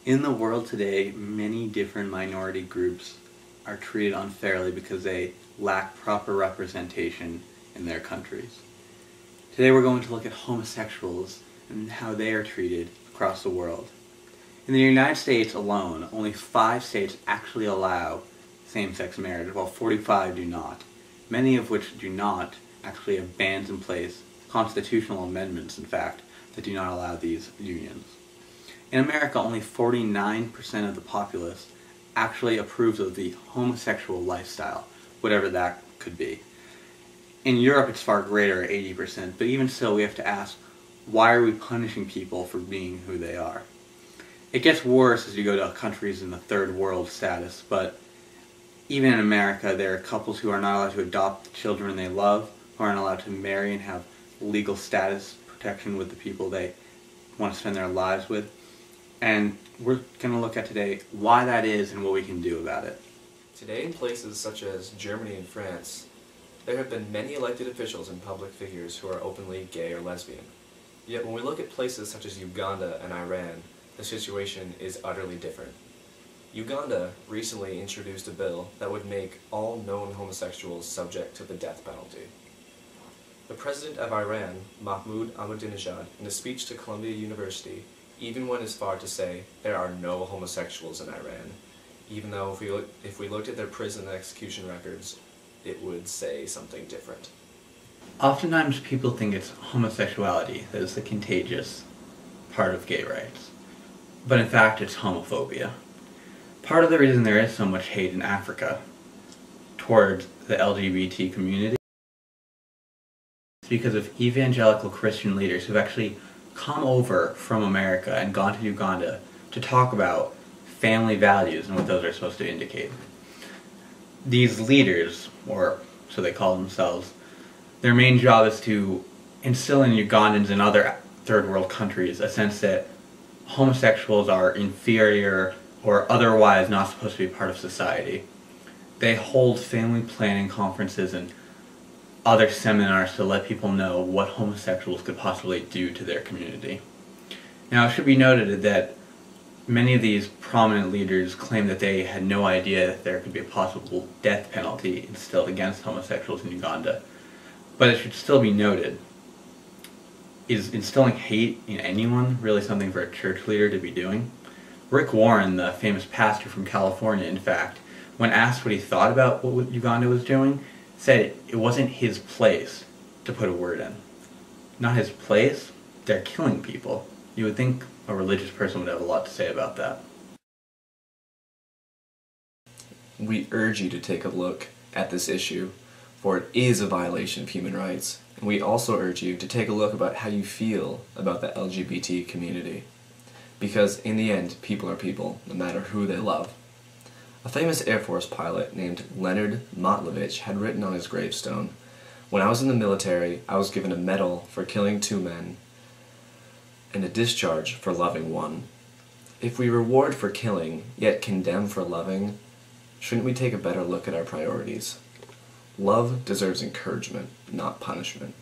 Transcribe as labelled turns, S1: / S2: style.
S1: In the world today, many different minority groups are treated unfairly because they lack proper representation in their countries. Today we're going to look at homosexuals and how they are treated across the world. In the United States alone, only 5 states actually allow same-sex marriage, while 45 do not. Many of which do not actually have bans in place, constitutional amendments in fact, that do not allow these unions. In America, only 49% of the populace actually approves of the homosexual lifestyle, whatever that could be. In Europe, it's far greater, 80%, but even so, we have to ask, why are we punishing people for being who they are? It gets worse as you go to countries in the third world status, but even in America, there are couples who are not allowed to adopt the children they love, who aren't allowed to marry and have legal status protection with the people they want to spend their lives with. And we're going to look at today why that is and what we can do about it.
S2: Today, in places such as Germany and France, there have been many elected officials and public figures who are openly gay or lesbian. Yet when we look at places such as Uganda and Iran, the situation is utterly different. Uganda recently introduced a bill that would make all known homosexuals subject to the death penalty. The president of Iran, Mahmoud Ahmadinejad, in a speech to Columbia University, even went as far to say there are no homosexuals in Iran, even though if we looked at their prison and execution records, it would say something different.
S1: Oftentimes people think it's homosexuality that is the contagious part of gay rights, but in fact it's homophobia. Part of the reason there is so much hate in Africa towards the LGBT community is because of evangelical Christian leaders who've actually come over from America and gone to Uganda to talk about family values and what those are supposed to indicate. These leaders, or so they call themselves, their main job is to instill in Ugandans and other third world countries a sense that homosexuals are inferior or otherwise not supposed to be part of society. They hold family planning conferences and other seminars to let people know what homosexuals could possibly do to their community. Now, it should be noted that many of these prominent leaders claim that they had no idea that there could be a possible death penalty instilled against homosexuals in Uganda. But it should still be noted, is instilling hate in anyone really something for a church leader to be doing? Rick Warren, the famous pastor from California, in fact, when asked what he thought about what Uganda was doing, said it wasn't his place to put a word in. Not his place? They're killing people. You would think a religious person would have a lot to say about that.
S2: We urge you to take a look at this issue, for it is a violation of human rights. And we also urge you to take a look about how you feel about the LGBT community. Because in the end, people are people, no matter who they love. A famous Air Force pilot named Leonard Motlovich had written on his gravestone, "When I was in the military, I was given a medal for killing 2 men and a discharge for loving 1. If we reward for killing, yet condemn for loving, shouldn't we take a better look at our priorities? Love deserves encouragement, not punishment."